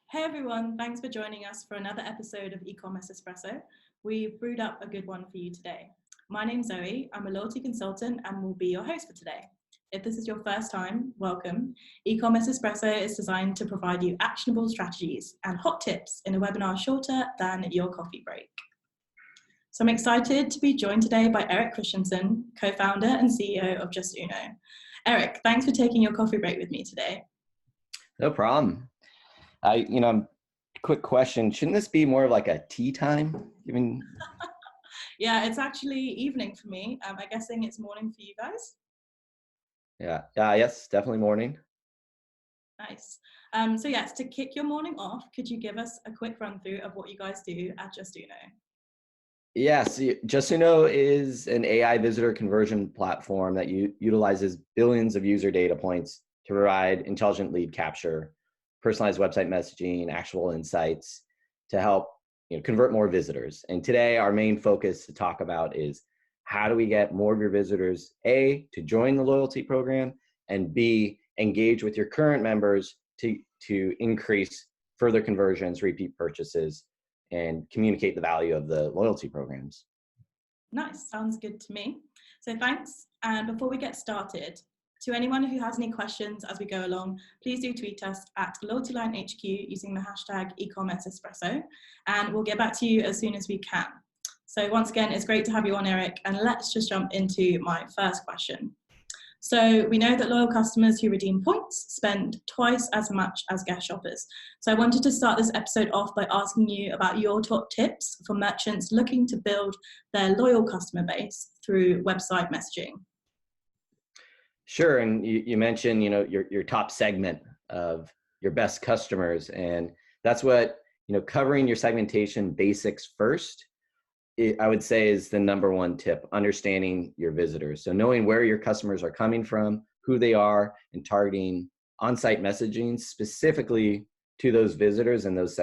Hey everyone, thanks for joining us for another episode of Ecommerce Espresso. We've brewed up a good one for you today. My name's Zoe, I'm a loyalty consultant and will be your host for today. If this is your first time, welcome. Ecommerce Espresso is designed to provide you actionable strategies and hot tips in a webinar shorter than your coffee break. So I'm excited to be joined today by Erik Christensen, co-founder and CEO of Justuno. Erik, thanks for taking your coffee break with me today. No problem. Quick question. Shouldn't this be more of like a tea time? Yeah, it's actually evening for me. I'm guessing it's morning for you guys. Yes, definitely morning. Nice. So yes, to kick your morning off, could you give us a quick run through of what you guys do at Justuno? Yes, Justuno is an AI visitor conversion platform that utilizes billions of user data points to provide intelligent lead capture, personalized website messaging, actual insights to help convert more visitors. And today our main focus to talk about is how do we get more of your visitors, A, to join the loyalty program, and B, engage with your current members to increase further conversions, repeat purchases, and communicate the value of the loyalty programs. Nice, sounds good to me. So thanks. And before we get started, to anyone who has any questions as we go along, please do tweet us at LoyaltyLion HQ using the hashtag Ecommerce Espresso, and we'll get back to you as soon as we can. So once again, it's great to have you on, Erik, and let's just jump into my first question. So we know that loyal customers who redeem points spend twice as much as guest shoppers. So I wanted to start this episode off by asking you about your top tips for merchants looking to build their loyal customer base through website messaging. Sure, and you mentioned your top segment of your best customers, and that's what covering your segmentation basics first, I would say, is the number one tip, understanding your visitors. So knowing where your customers are coming from, who they are, and targeting on-site messaging specifically to those visitors and those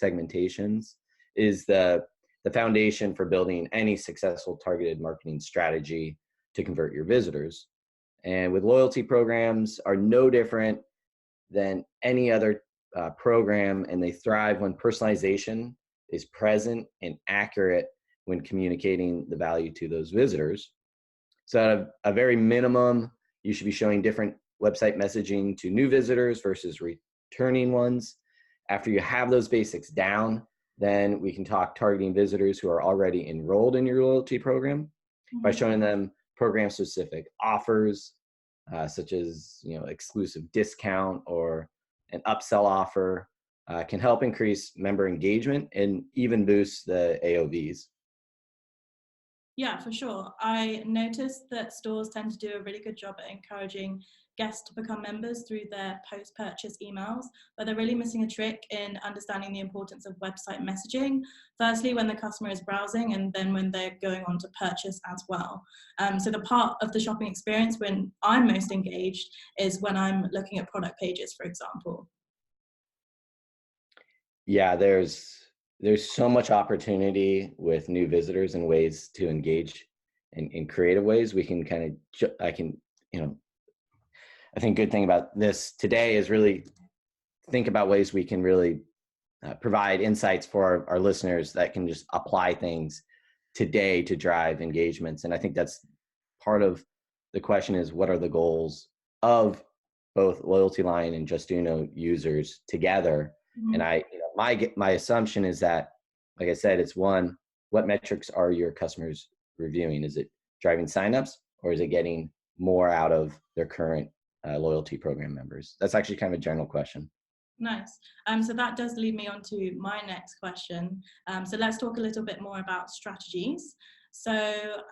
segmentations is the foundation for building any successful targeted marketing strategy to convert your visitors. And with loyalty programs are no different than any other program, and they thrive when personalization is present and accurate when communicating the value to those visitors. So at a very minimum, you should be showing different website messaging to new visitors versus returning ones. After you have those basics down, then we can talk targeting visitors who are already enrolled in your loyalty program by showing them program-specific offers, such as exclusive discount or an upsell offer, can help increase member engagement and even boost the AOVs. Yeah, for sure. I noticed that stores tend to do a really good job at encouraging guests to become members through their post-purchase emails, but they're really missing a trick in understanding the importance of website messaging, firstly when the customer is browsing and then when they're going on to purchase as well. So the part of the shopping experience when I'm most engaged is when I'm looking at product pages, for example. Yeah, there's so much opportunity with new visitors and ways to engage in creative ways. We can I think good thing about this today is really think about ways we can really provide insights for our listeners that can just apply things today to drive engagements. And I think that's part of the question is, what are the goals of both LoyaltyLion and Justuno users together? And my assumption is that, like I said, it's one, what metrics are your customers reviewing? Is it driving signups, or is it getting more out of their current loyalty program members? That's actually kind of a general question. Nice. So that does lead me on to my next question. So let's talk a little bit more about strategies. So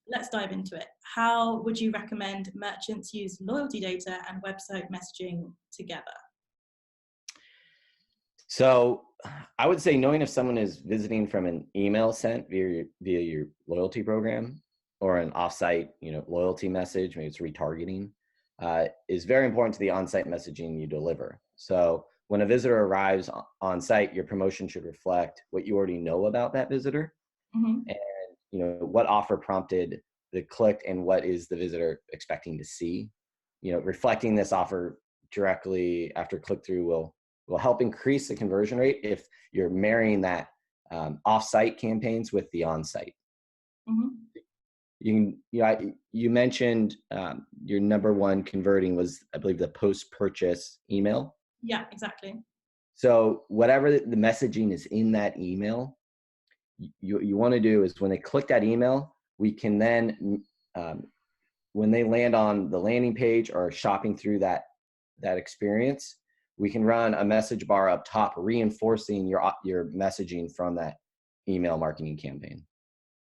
let's dive into it. How would you recommend merchants use loyalty data and website messaging together? So I would say knowing if someone is visiting from an email sent via your loyalty program or an offsite loyalty message, maybe it's retargeting, is very important to the on-site messaging you deliver. So when a visitor arrives on site, your promotion should reflect what you already know about that visitor, and what offer prompted the click and what is the visitor expecting to see. Reflecting this offer directly after click-through will will help increase the conversion rate if you're marrying that off-site campaigns with the on-site. You mentioned your number one converting was, I believe, the post-purchase email. Yeah, exactly. So whatever the messaging is in that email, you want to do is when they click that email, we can then, when they land on the landing page or shopping through that experience, we can run a message bar up top reinforcing your messaging from that email marketing campaign.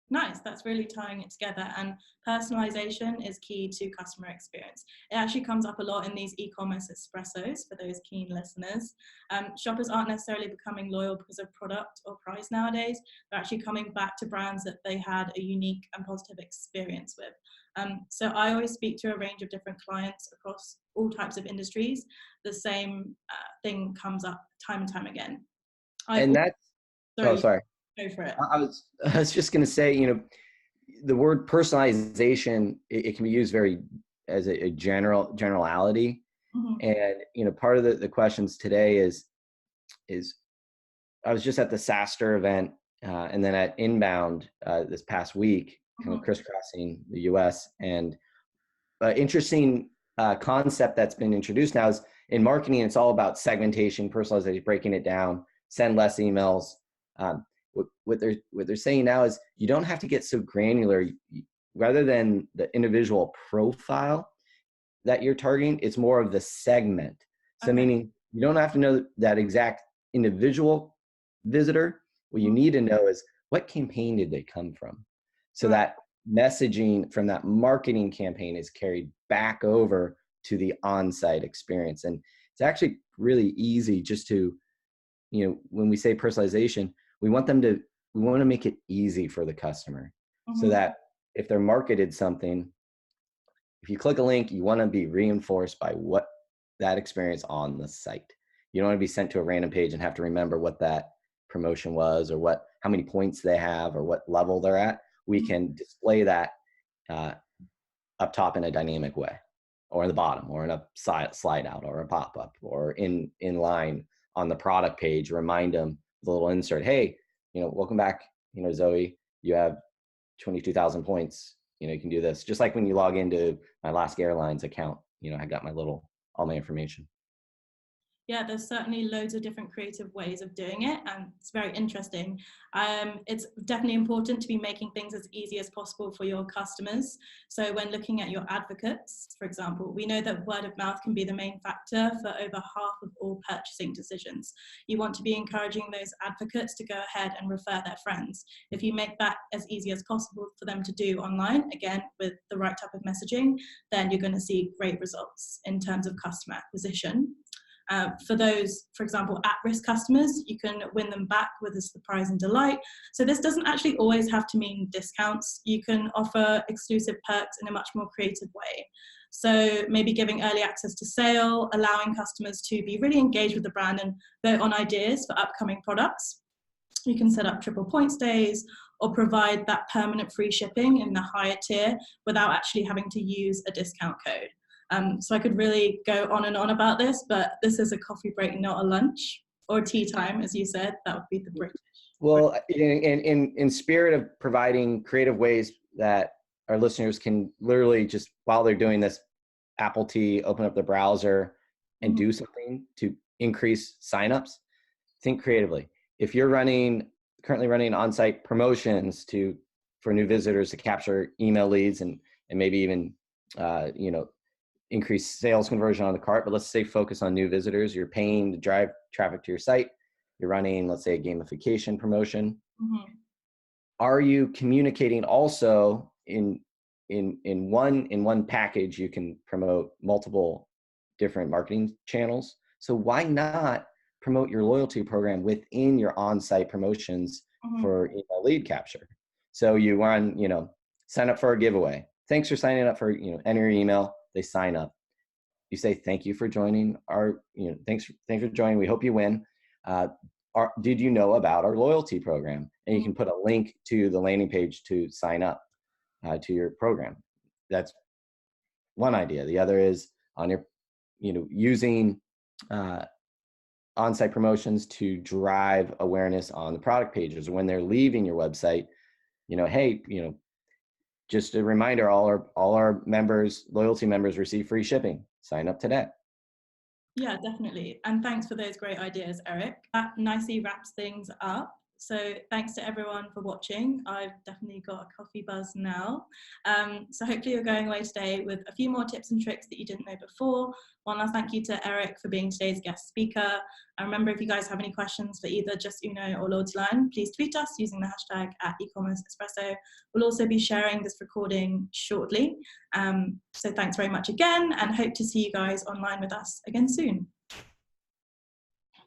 Nice, that's really tying it together, and personalization is key to customer experience. It actually comes up a lot in these e-commerce espressos for those keen listeners. Shoppers aren't necessarily becoming loyal because of product or price nowadays. They're actually coming back to brands that they had a unique and positive experience with. So I always speak to a range of different clients across all types of industries. The same thing comes up time and time again. Sorry. Go for it. I was just going to say, the word personalization, it can be used as a generality. And, part of the questions today is I was just at the SaaStr event and then at Inbound this past week, kind of crisscrossing the US. And interesting concept that's been introduced now is in marketing, it's all about segmentation, personalization, breaking it down, send less emails. What they're saying now is you don't have to get so granular. Rather than the individual profile that you're targeting, it's more of the segment. So meaning you don't have to know that exact individual visitor. What you need to know is what campaign did they come from? So that messaging from that marketing campaign is carried back over to the on-site experience. And it's actually really easy just to, when we say personalization, we want to make it easy for the customer so that if they're marketed something, if you click a link, you want to be reinforced by what that experience on the site. You don't want to be sent to a random page and have to remember what that promotion was or how many points they have or what level they're at. We can display that up top in a dynamic way, or in the bottom, or in a slide out, or a pop-up, or in line on the product page. Remind them with a little insert, hey, welcome back, Zoe, you have 22,000 points, you can do this. Just like when you log into my Alaska Airlines account, I got all my information. Yeah, there's certainly loads of different creative ways of doing it, and it's very interesting. It's definitely important to be making things as easy as possible for your customers. So when looking at your advocates, for example, we know that word of mouth can be the main factor for over half of all purchasing decisions. You want to be encouraging those advocates to go ahead and refer their friends. If you make that as easy as possible for them to do online, again, with the right type of messaging, then you're going to see great results in terms of customer acquisition. For those, for example, at-risk customers, you can win them back with a surprise and delight. So this doesn't actually always have to mean discounts. You can offer exclusive perks in a much more creative way. So maybe giving early access to sale, allowing customers to be really engaged with the brand and vote on ideas for upcoming products. You can set up triple points days or provide that permanent free shipping in the higher tier without actually having to use a discount code. So I could really go on and on about this, but this is a coffee break, not a lunch, or tea time, as you said. That would be the British. Well, in spirit of providing creative ways that our listeners can literally just, while they're doing this, Apple Tea, open up the browser and do something to increase signups, think creatively. If you're currently running on-site promotions for new visitors to capture email leads and maybe even, increase sales conversion on the cart, but let's say focus on new visitors. You're paying to drive traffic to your site. You're running, let's say, a gamification promotion. Are you communicating also in one package? You can promote multiple different marketing channels. So why not promote your loyalty program within your on-site promotions for email lead capture? So you run, sign up for a giveaway. Thanks for signing up for, enter your email. They sign up. You say, thank you for joining thanks for joining. We hope you win. Did you know about our loyalty program? And you can put a link to the landing page to sign up to your program. That's one idea. The other is on your, using on-site promotions to drive awareness on the product pages. When they're leaving your website, hey, just a reminder, all our members, loyalty members, receive free shipping. Sign up today. Yeah, definitely. And thanks for those great ideas, Erik. That nicely wraps things up. So thanks to everyone for watching. I've definitely got a coffee buzz now. So hopefully you're going away today with a few more tips and tricks that you didn't know before. One last thank you to Erik for being today's guest speaker. And remember, if you guys have any questions for either Justuno or LoyaltyLion, please tweet us using the hashtag @Ecommerce Espresso. We'll also be sharing this recording shortly. So thanks very much again, and hope to see you guys online with us again soon.